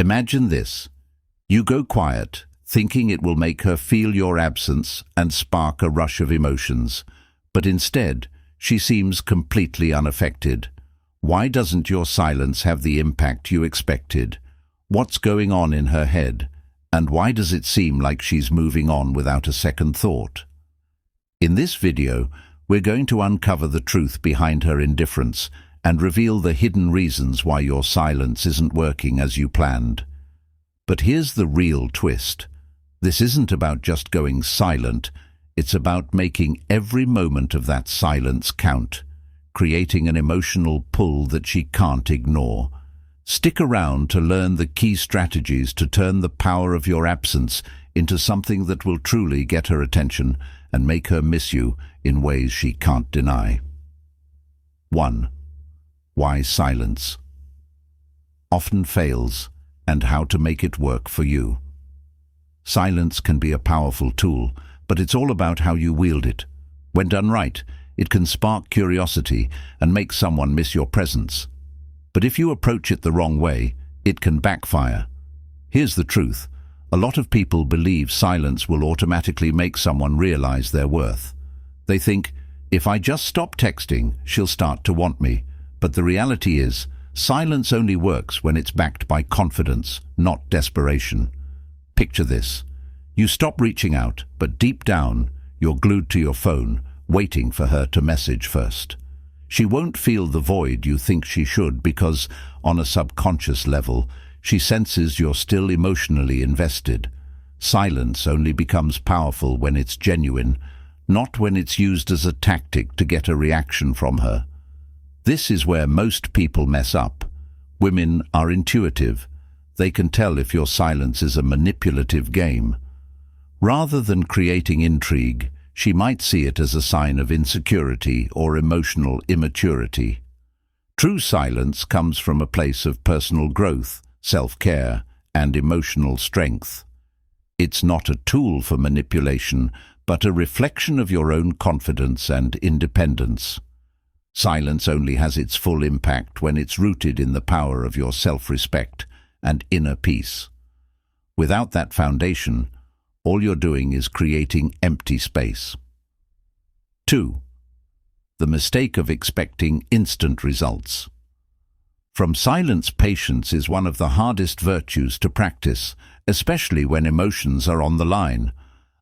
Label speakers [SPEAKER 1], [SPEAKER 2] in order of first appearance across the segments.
[SPEAKER 1] Imagine this. You go quiet, thinking it will make her feel your absence and spark a rush of emotions. But instead, she seems completely unaffected. Why doesn't your silence have the impact you expected? What's going on in her head? And why does it seem like she's moving on without a second thought? In this video, we're going to uncover the truth behind her indifference and reveal the hidden reasons why your silence isn't working as you planned. But here's the real twist. This isn't about just going silent, it's about making every moment of that silence count, creating an emotional pull that she can't ignore. Stick around to learn the key strategies to turn the power of your absence into something that will truly get her attention and make her miss you in ways she can't deny. 1. Why silence often fails, and how to make it work for you. Silence can be a powerful tool, but it's all about how you wield it. When done right, it can spark curiosity and make someone miss your presence. But if you approach it the wrong way, it can backfire. Here's the truth. A lot of people believe silence will automatically make someone realize their worth. They think, if I just stop texting, she'll start to want me. But the reality is, silence only works when it's backed by confidence, not desperation. Picture this. You stop reaching out, but deep down, you're glued to your phone, waiting for her to message first. She won't feel the void you think she should because, on a subconscious level, she senses you're still emotionally invested. Silence only becomes powerful when it's genuine, not when it's used as a tactic to get a reaction from her. This is where most people mess up. Women are intuitive. They can tell if your silence is a manipulative game. Rather than creating intrigue, she might see it as a sign of insecurity or emotional immaturity. True silence comes from a place of personal growth, self-care, and emotional strength. It's not a tool for manipulation, but a reflection of your own confidence and independence. Silence only has its full impact when it's rooted in the power of your self-respect and inner peace. Without that foundation, all you're doing is creating empty space. 2. The mistake of expecting instant results. From silence, patience is one of the hardest virtues to practice, especially when emotions are on the line.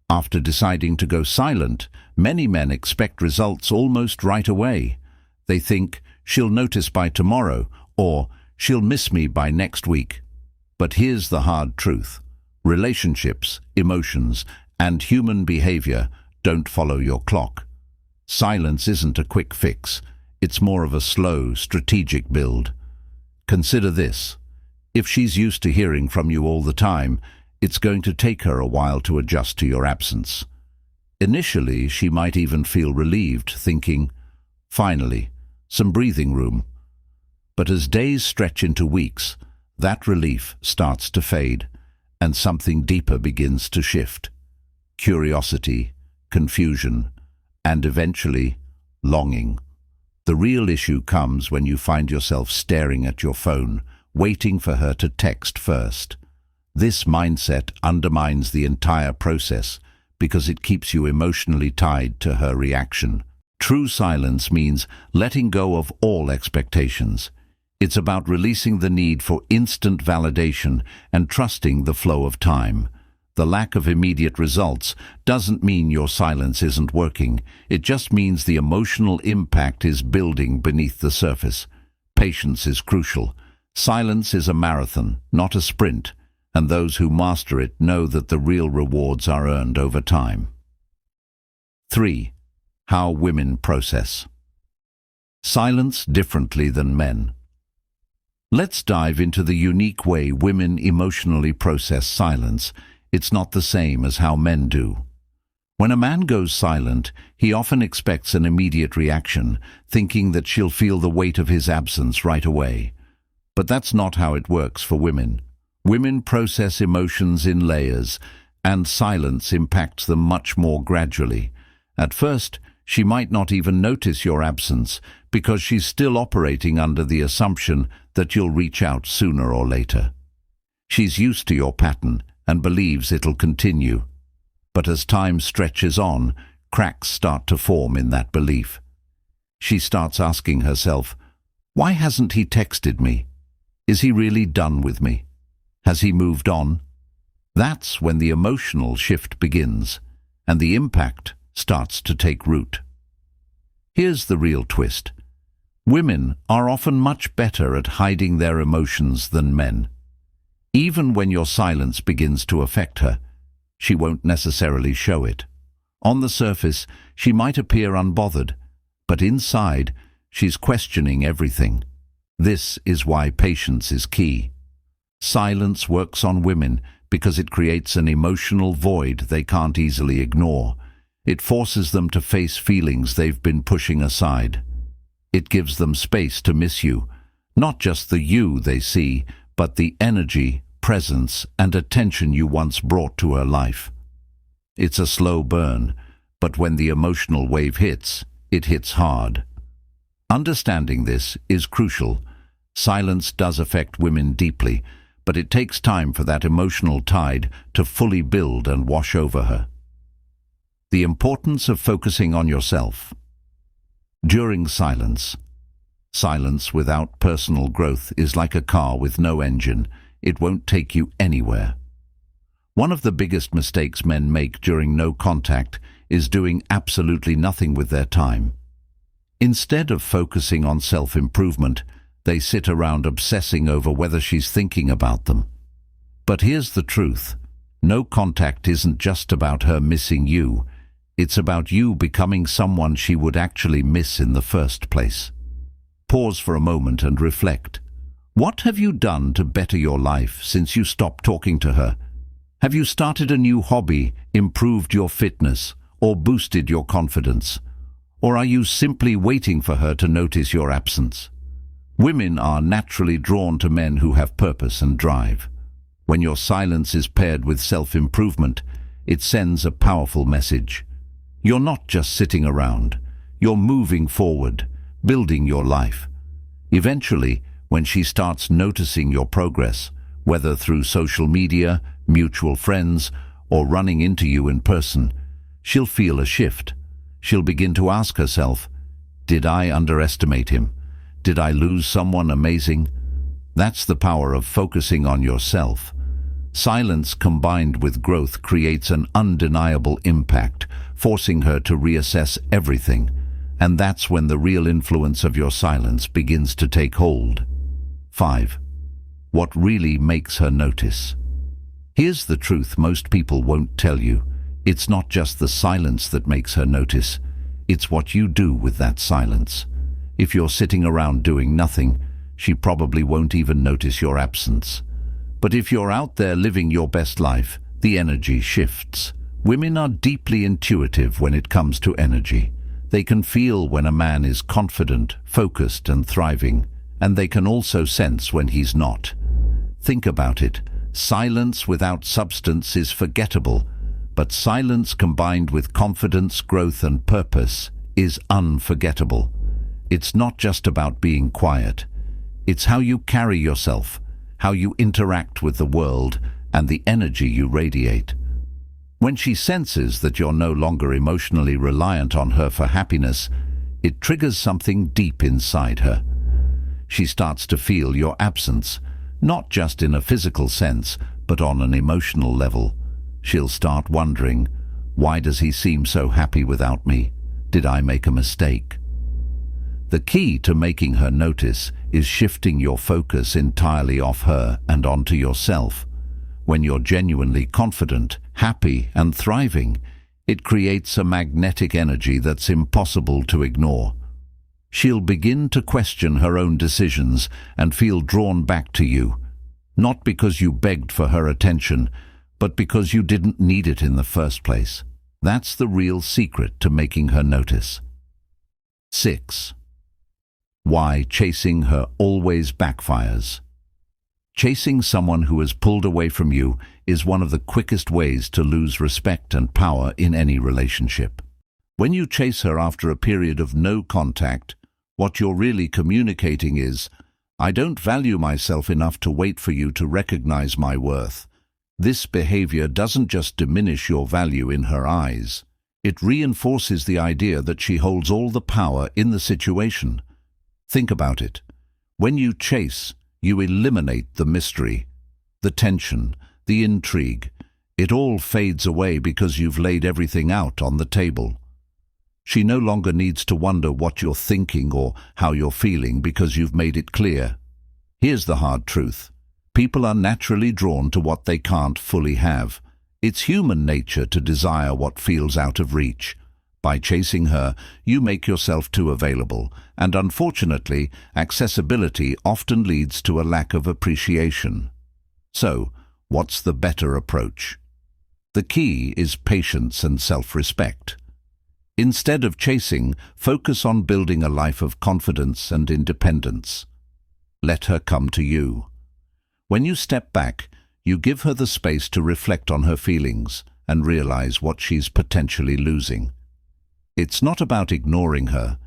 [SPEAKER 1] After deciding to go silent, many men expect results almost right away. They think, she'll notice by tomorrow, or she'll miss me by next week. But here's the hard truth. Relationships, emotions, and human behavior don't follow your clock. Silence isn't a quick fix. It's more of a slow, strategic build. Consider this. If she's used to hearing from you all the time, it's going to take her a while to adjust to your absence. Initially, she might even feel relieved, thinking, finally, some breathing room. But as days stretch into weeks, that relief starts to fade, and something deeper begins to shift. Curiosity, confusion, and eventually, longing. The real issue comes when you find yourself staring at your phone, waiting for her to text first. This mindset undermines the entire process because it keeps you emotionally tied to her reaction. True silence means letting go of all expectations. It's about releasing the need for instant validation and trusting the flow of time. The lack of immediate results doesn't mean your silence isn't working. It just means the emotional impact is building beneath the surface. Patience is crucial. Silence is a marathon, not a sprint, and those who master it know that the real rewards are earned over time. 3. How women process silence differently than men. Let's dive into the unique way women emotionally process silence. It's not the same as how men do. When a man goes silent, he often expects an immediate reaction, thinking that she'll feel the weight of his absence right away. But that's not how it works for women. Women process emotions in layers, and silence impacts them much more gradually. At first, she might not even notice your absence because she's still operating under the assumption that you'll reach out sooner or later. She's used to your pattern and believes it'll continue. But as time stretches on, cracks start to form in that belief. She starts asking herself, why hasn't he texted me? Is he really done with me? Has he moved on? That's when the emotional shift begins, and the impact starts to take root. Here's the real twist. Women are often much better at hiding their emotions than men. Even when your silence begins to affect her, she won't necessarily show it. On the surface, she might appear unbothered, but inside, she's questioning everything. This is why patience is key. Silence works on women because it creates an emotional void they can't easily ignore. It forces them to face feelings they've been pushing aside. It gives them space to miss you, not just the you they see, but the energy, presence, and attention you once brought to her life. It's a slow burn, but when the emotional wave hits, it hits hard. Understanding this is crucial. Silence does affect women deeply, but it takes time for that emotional tide to fully build and wash over her. The importance of focusing on yourself. During silence. Silence without personal growth is like a car with no engine. It won't take you anywhere. One of the biggest mistakes men make during no contact is doing absolutely nothing with their time. Instead of focusing on self-improvement, they sit around obsessing over whether she's thinking about them. But here's the truth. No contact isn't just about her missing you. It's about you becoming someone she would actually miss in the first place. Pause for a moment and reflect. What have you done to better your life since you stopped talking to her? Have you started a new hobby, improved your fitness, or boosted your confidence? Or are you simply waiting for her to notice your absence? Women are naturally drawn to men who have purpose and drive. When your silence is paired with self-improvement, it sends a powerful message. You're not just sitting around. You're moving forward, building your life. Eventually, when she starts noticing your progress, whether through social media, mutual friends, or running into you in person, she'll feel a shift. She'll begin to ask herself, did I underestimate him? Did I lose someone amazing? That's the power of focusing on yourself. Silence combined with growth creates an undeniable impact, forcing her to reassess everything. And that's when the real influence of your silence begins to take hold. 5. What really makes her notice? Here's the truth most people won't tell you. It's not just the silence that makes her notice. It's what you do with that silence. If you're sitting around doing nothing, she probably won't even notice your absence. But if you're out there living your best life, the energy shifts. Women are deeply intuitive when it comes to energy. They can feel when a man is confident, focused, and thriving, and they can also sense when he's not. Think about it. Silence without substance is forgettable, but silence combined with confidence, growth, and purpose is unforgettable. It's not just about being quiet. It's how you carry yourself, how you interact with the world, and the energy you radiate. When she senses that you're no longer emotionally reliant on her for happiness, it triggers something deep inside her. She starts to feel your absence, not just in a physical sense, but on an emotional level. She'll start wondering, why does he seem so happy without me? Did I make a mistake? The key to making her notice is shifting your focus entirely off her and onto yourself. When you're genuinely confident, happy, and thriving, it creates a magnetic energy that's impossible to ignore. She'll begin to question her own decisions and feel drawn back to you, not because you begged for her attention, but because you didn't need it in the first place. That's the real secret to making her notice. 6. Why chasing her always backfires. Chasing someone who has pulled away from you is one of the quickest ways to lose respect and power in any relationship. When you chase her after a period of no contact, what you're really communicating is, I don't value myself enough to wait for you to recognize my worth. This behavior doesn't just diminish your value in her eyes. It reinforces the idea that she holds all the power in the situation. Think about it. When you chase, you eliminate the mystery, the tension, the intrigue. It all fades away because you've laid everything out on the table. She no longer needs to wonder what you're thinking or how you're feeling because you've made it clear. Here's the hard truth. People are naturally drawn to what they can't fully have. It's human nature to desire what feels out of reach. By chasing her, you make yourself too available, and unfortunately, accessibility often leads to a lack of appreciation. So, what's the better approach? The key is patience and self-respect. Instead of chasing, focus on building a life of confidence and independence. Let her come to you. When you step back, you give her the space to reflect on her feelings and realize what she's potentially losing. It's not about ignoring her.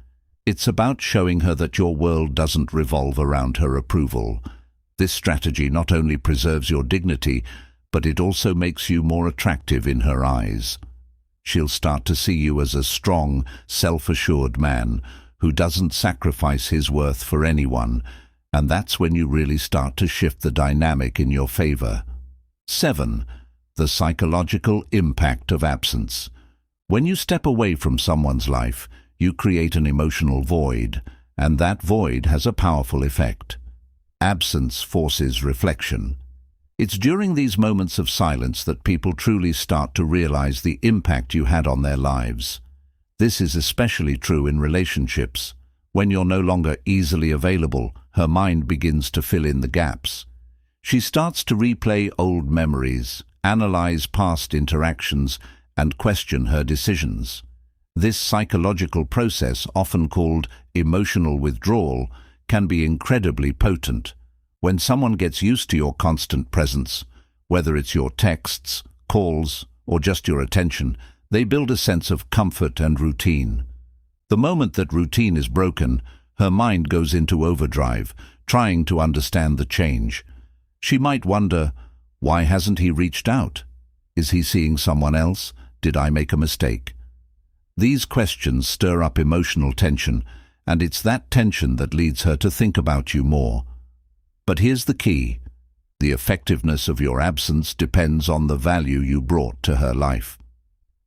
[SPEAKER 1] It's about showing her that your world doesn't revolve around her approval. This strategy not only preserves your dignity, but it also makes you more attractive in her eyes. She'll start to see you as a strong, self-assured man who doesn't sacrifice his worth for anyone, and that's when you really start to shift the dynamic in your favor. 7. The psychological impact of absence. When you step away from someone's life, you create an emotional void, and that void has a powerful effect. Absence forces reflection. It's during these moments of silence that people truly start to realize the impact you had on their lives. This is especially true in relationships. When you're no longer easily available, her mind begins to fill in the gaps. She starts to replay old memories, analyze past interactions, and question her decisions. This psychological process, often called emotional withdrawal, can be incredibly potent. When someone gets used to your constant presence, whether it's your texts, calls, or just your attention, they build a sense of comfort and routine. The moment that routine is broken, her mind goes into overdrive, trying to understand the change. She might wonder, why hasn't he reached out? Is he seeing someone else? Did I make a mistake? These questions stir up emotional tension, and it's that tension that leads her to think about you more. But here's the key. The effectiveness of your absence depends on the value you brought to her life.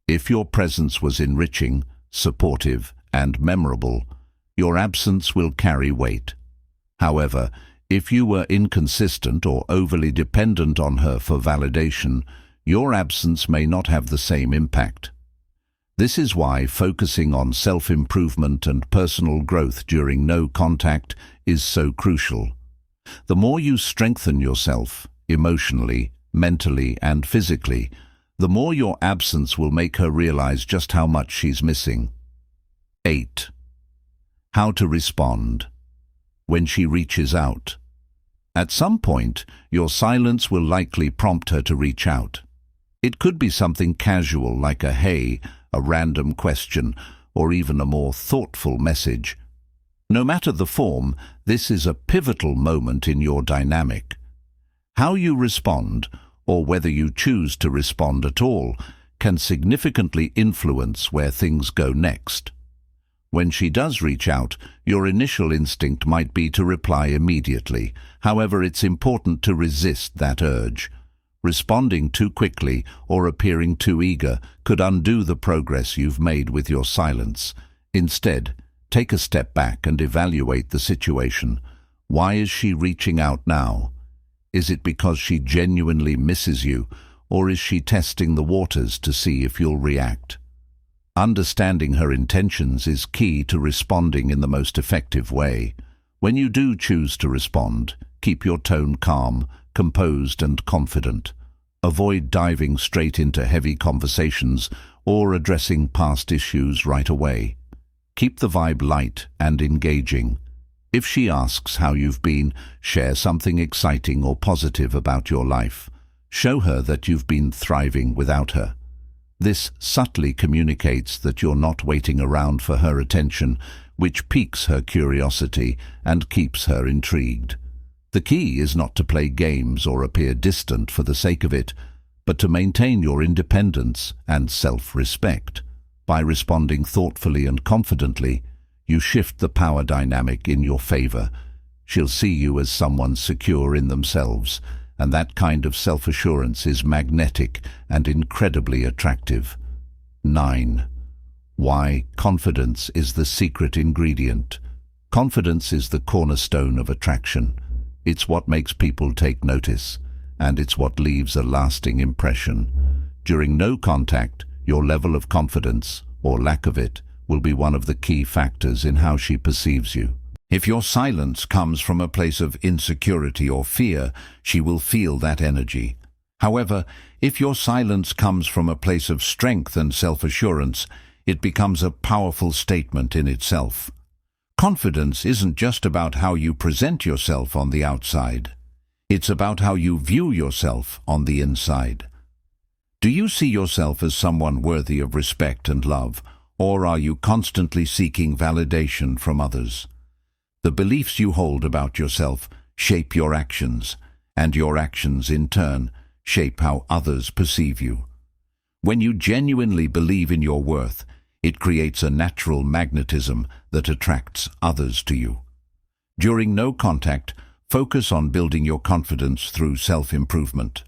[SPEAKER 1] If your presence was enriching, supportive, and memorable, your absence will carry weight. However, if you were inconsistent or overly dependent on her for validation, your absence may not have the same impact. This is why focusing on self-improvement and personal growth during no contact is so crucial. The more you strengthen yourself, emotionally, mentally, and physically, the more your absence will make her realize just how much she's missing. 8. How to respond when she reaches out. At some point, your silence will likely prompt her to reach out. It could be something casual like a hey, a random question, or even a more thoughtful message. No matter the form, this is a pivotal moment in your dynamic. How you respond, or whether you choose to respond at all, can significantly influence where things go next. When she does reach out, your initial instinct might be to reply immediately. However, it's important to resist that urge. Responding too quickly or appearing too eager could undo the progress you've made with your silence. Instead, take a step back and evaluate the situation. Why is she reaching out now? Is it because she genuinely misses you, or is she testing the waters to see if you'll react? Understanding her intentions is key to responding in the most effective way. When you do choose to respond, keep your tone calm, composed, and confident. Avoid diving straight into heavy conversations or addressing past issues right away. Keep the vibe light and engaging. If she asks how you've been, share something exciting or positive about your life. Show her that you've been thriving without her. This subtly communicates that you're not waiting around for her attention. which piques her curiosity and keeps her intrigued. The key is not to play games or appear distant for the sake of it, but to maintain your independence and self-respect. By responding thoughtfully and confidently, you shift the power dynamic in your favor. She'll see you as someone secure in themselves, and that kind of self-assurance is magnetic and incredibly attractive. 9. Why confidence is the secret ingredient. Confidence is the cornerstone of attraction. It's what makes people take notice, and it's what leaves a lasting impression. During no contact, your level of confidence, or lack of it, will be one of the key factors in how she perceives you. If your silence comes from a place of insecurity or fear, she will feel that energy. However, if your silence comes from a place of strength and self-assurance, it becomes a powerful statement in itself. Confidence isn't just about how you present yourself on the outside. It's about how you view yourself on the inside. Do you see yourself as someone worthy of respect and love, or are you constantly seeking validation from others? The beliefs you hold about yourself shape your actions, and your actions, in turn, shape how others perceive you. When you genuinely believe in your worth, it creates a natural magnetism that attracts others to you. During no contact, focus on building your confidence through self-improvement.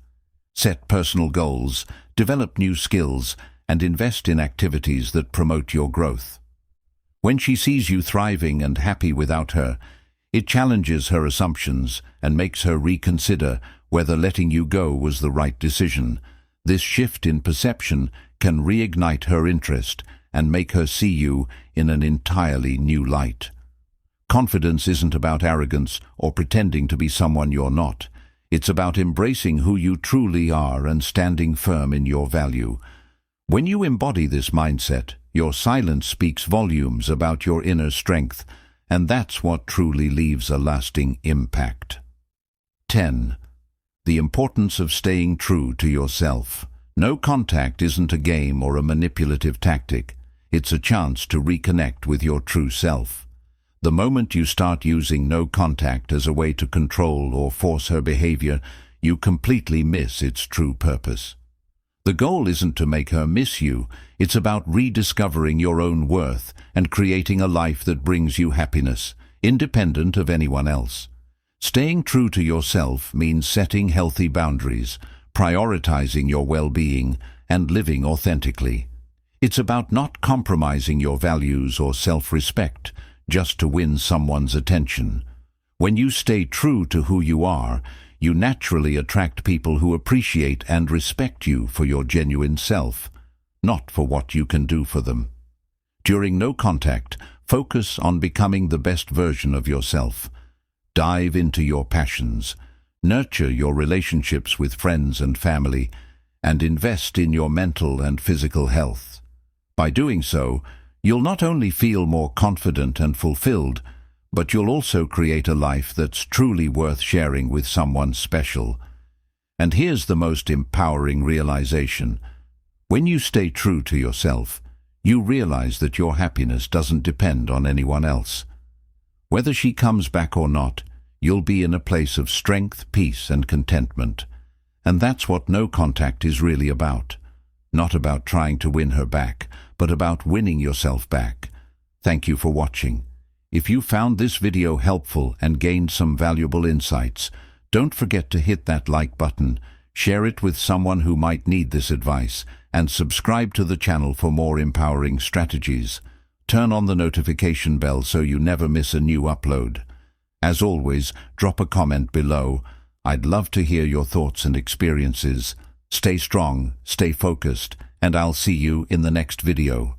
[SPEAKER 1] Set personal goals, develop new skills, and invest in activities that promote your growth. When she sees you thriving and happy without her, it challenges her assumptions and makes her reconsider whether letting you go was the right decision. This shift in perception can reignite her interest and make her see you in an entirely new light. Confidence isn't about arrogance or pretending to be someone you're not. It's about embracing who you truly are and standing firm in your value. When you embody this mindset, your silence speaks volumes about your inner strength, and that's what truly leaves a lasting impact. 10. The importance of staying true to yourself. No contact isn't a game or a manipulative tactic. It's a chance to reconnect with your true self. The moment you start using no contact as a way to control or force her behavior, you completely miss its true purpose. The goal isn't to make her miss you, it's about rediscovering your own worth and creating a life that brings you happiness, independent of anyone else. Staying true to yourself means setting healthy boundaries, prioritizing your well-being, and living authentically. It's about not compromising your values or self-respect just to win someone's attention. When you stay true to who you are, you naturally attract people who appreciate and respect you for your genuine self, not for what you can do for them. During no contact, focus on becoming the best version of yourself. Dive into your passions, nurture your relationships with friends and family, and invest in your mental and physical health. By doing so, you'll not only feel more confident and fulfilled, but you'll also create a life that's truly worth sharing with someone special. And here's the most empowering realization. When you stay true to yourself, you realize that your happiness doesn't depend on anyone else. Whether she comes back or not, you'll be in a place of strength, peace, and contentment. And that's what no contact is really about. Not about trying to win her back, but about winning yourself back. Thank you for watching. If you found this video helpful and gained some valuable insights, don't forget to hit that like button, share it with someone who might need this advice, and subscribe to the channel for more empowering strategies. Turn on the notification bell so you never miss a new upload. As always, drop a comment below. I'd love to hear your thoughts and experiences. Stay strong, stay focused, and I'll see you in the next video.